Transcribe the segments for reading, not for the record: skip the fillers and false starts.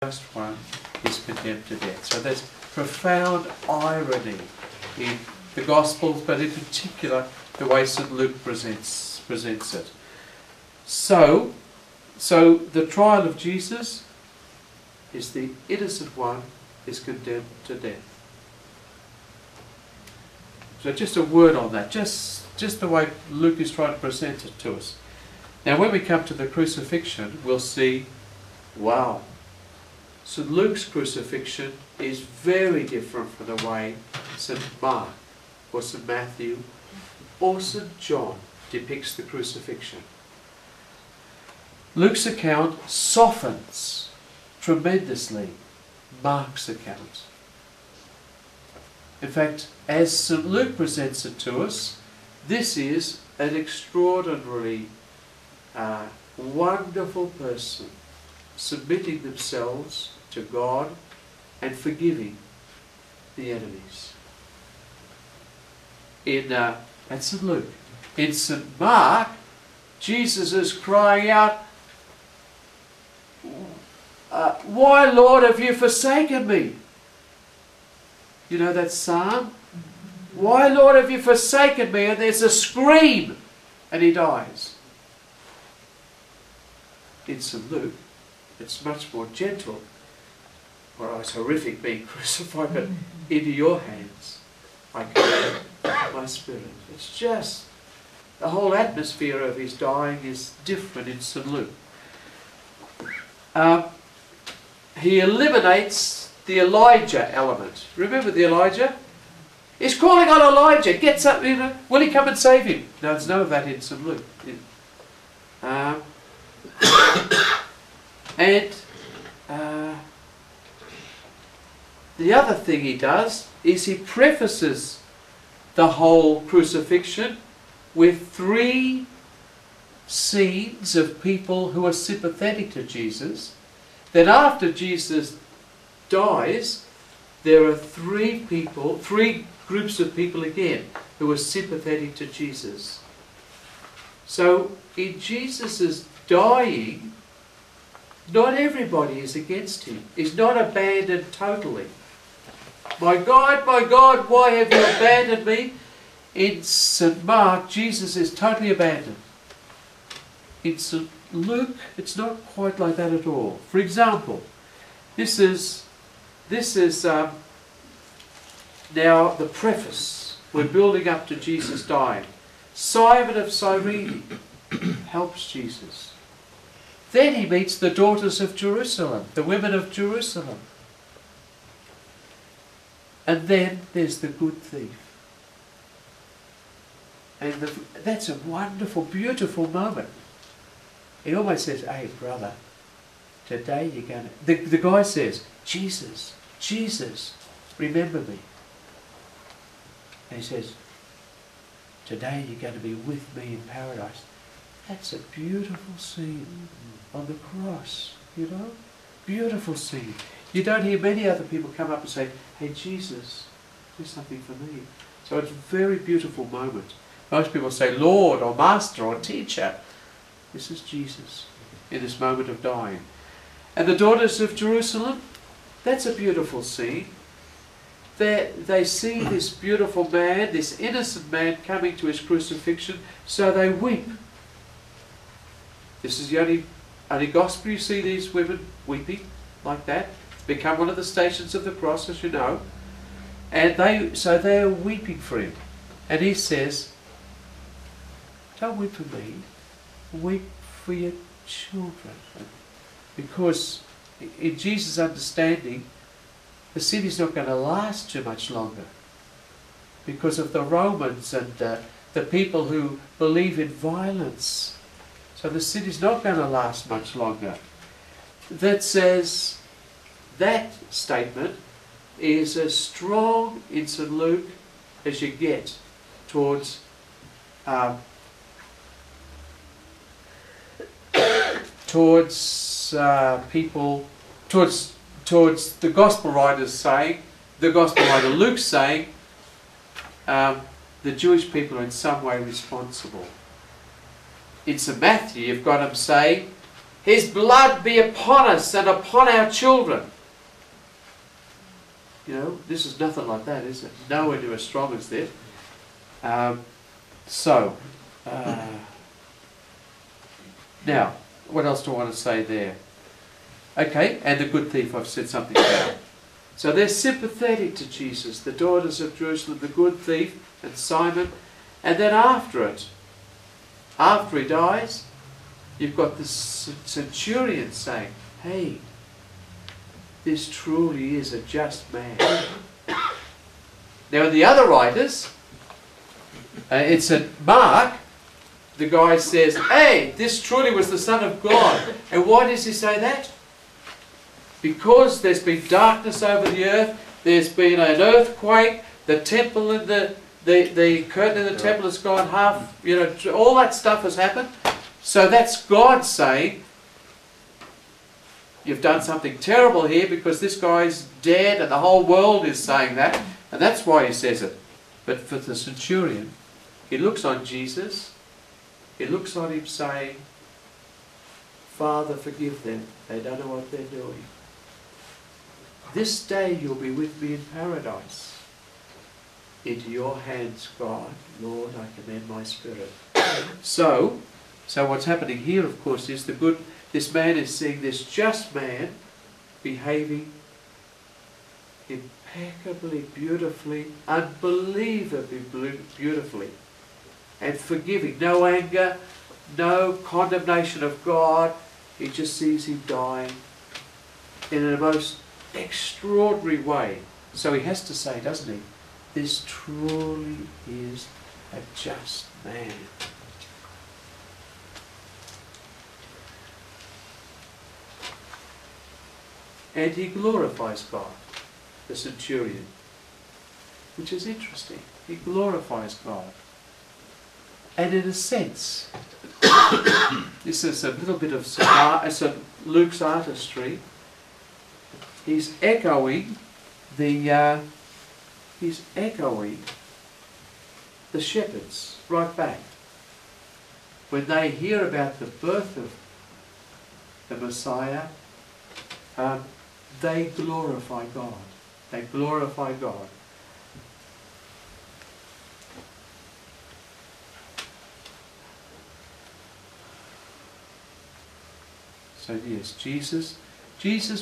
just one is condemned to death. So there's profound irony in the Gospels, but in particular the way St. Luke presents it. So the trial of Jesus is the innocent one is condemned to death. So just a word on that, just the way Luke is trying to present it to us. Now when we come to the crucifixion, we'll see, wow, St. Luke's crucifixion is very different from the way St. Mark or St. Matthew or St. John depicts the crucifixion. Luke's account softens tremendously Mark's account. In fact, as St. Luke presents it to us, this is an extraordinarily wonderful person submitting themselves to God and forgiving the enemies. That's St. Luke. In St. Mark, Jesus is crying out, "Why, Lord, have you forsaken me?" You know that psalm? "Why, Lord, have you forsaken me?" And there's a scream, and he dies. In St. Luke, it's much more gentle. Well, it's horrific being crucified, but into your hands I commit my spirit. It's just, the whole atmosphere of his dying is different in St. Luke. He eliminates the Elijah element. Remember the Elijah? He's calling on Elijah. Gets up, will he come and save him? No, there's none of that in St. Luke. And the other thing he does is he prefaces the whole crucifixion with 3 scenes of people who are sympathetic to Jesus. Then after Jesus dies, there are 3 groups of people again who are sympathetic to Jesus. So in Jesus' dying, not everybody is against him. He's not abandoned totally. My God, why have you abandoned me? In St. Mark, Jesus is totally abandoned. In St. Luke, it's not quite like that at all. For example, this is now the preface. We're building up to Jesus dying. Simon of Cyrene helps Jesus. Then he meets the daughters of Jerusalem, the women of Jerusalem. And then there's the good thief. And that's a wonderful, beautiful moment. He almost says, "Hey, brother, today you're going to..." The guy says, Jesus, remember me." And he says, "Today you're going to be with me in paradise." That's a beautiful scene on the cross, you know? Beautiful scene. You don't hear many other people come up and say, "Hey, Jesus, do something for me." So it's a very beautiful moment. Most people say Lord or Master or Teacher. This is Jesus in this moment of dying. And the daughters of Jerusalem, that's a beautiful scene. They see this beautiful man, this innocent man coming to his crucifixion, so they weep. This is the only gospel you see these women weeping like that. It's become one of the stations of the cross, as you know. And they are weeping for him. And he says, "Don't weep for me, weep for your children." Because in Jesus' understanding, the city is not going to last too much longer because of the Romans and the people who believe in violence. So the city's not going to last much longer. That statement is as strong in St. Luke as you get towards the gospel writers saying, the gospel writer Luke saying, the Jewish people are in some way responsible. In St. Matthew, you've got him say, His blood be upon us and upon our children. You know, this is nothing like that, is it? Nowhere near as strong as this. Now, what else do I want to say there? Okay, and the good thief I've said something about. So they're sympathetic to Jesus, the daughters of Jerusalem, the good thief and Simon. And then after it, after he dies, you've got the centurion saying, hey, this truly is a just man. Now in the other writers, it's at Mark, the guy says, hey, this truly was the Son of God. And why does he say that? Because there's been darkness over the earth, there's been an earthquake, the temple and the curtain in the temple has gone half, you know, all that stuff has happened. So that's God saying, you've done something terrible here because this guy's dead, and the whole world is saying that, and that's why he says it. But for the centurion, he looks on Jesus, he looks on him saying, Father, forgive them, they don't know what they're doing. This day you'll be with me in paradise. Into your hands, God, Lord, I commend my spirit. So what's happening here, of course, is this man is seeing this just man behaving impeccably, beautifully, unbelievably beautifully, and forgiving. No anger, no condemnation of God. He just sees him dying in a most extraordinary way. So he has to say, doesn't he, this truly is a just man. And he glorifies God, the centurion, which is interesting. He glorifies God. And in a sense, this is a little bit of Luke's artistry. He's echoing the shepherds right back. When they hear about the birth of the Messiah, they glorify God. They glorify God. So yes, Jesus,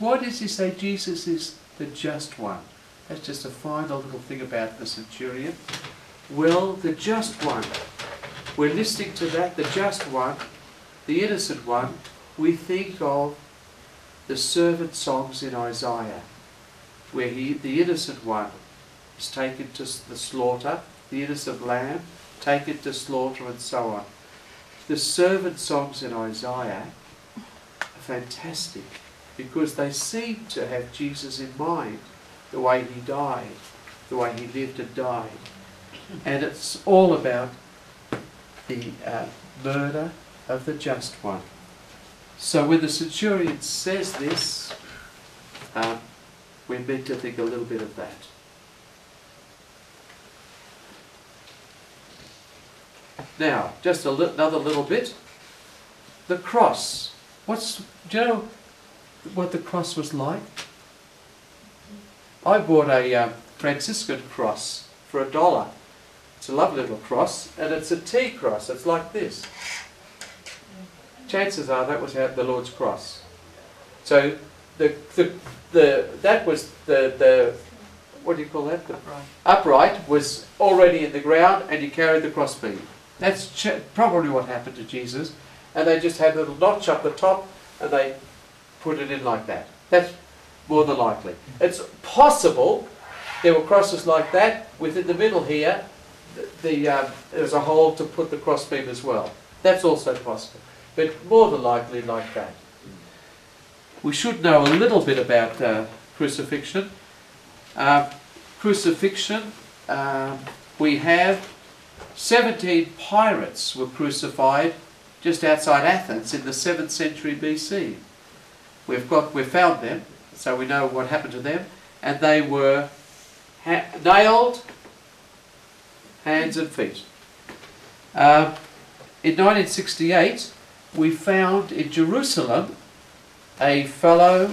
why does he say Jesus is the just one? That's just a final little thing about the centurion. Well, the just one, we're listening to that, the just one, the innocent one, we think of the servant songs in Isaiah, where the innocent one is taken to the slaughter, the innocent lamb taken to slaughter, and so on. The servant songs in Isaiah are fantastic because they seem to have Jesus in mind, the way he died, the way he lived and died. And it's all about the murder of the just one. So when the centurion says this, we're meant to think a little bit of that. Now, just another little bit. The cross. Do you know what the cross was like? I bought a Franciscan cross for $1. It's a lovely little cross, and it's a T cross. It's like this. Chances are that was the Lord's cross. So that was the what do you call that? The upright was already in the ground, and he carried the crossbeam. That's probably what happened to Jesus. And they just had a little notch up the top, and they put it in like that. That's more than likely. It's possible there were crosses like that. Within the middle here, there's a hole to put the crossbeam as well. That's also possible. But more than likely like that. We should know a little bit about crucifixion. We have 17 pirates were crucified just outside Athens in the 7th century BC. We've found them, so we know what happened to them, and they were nailed, hands and feet. In 1968, we found in Jerusalem a fellow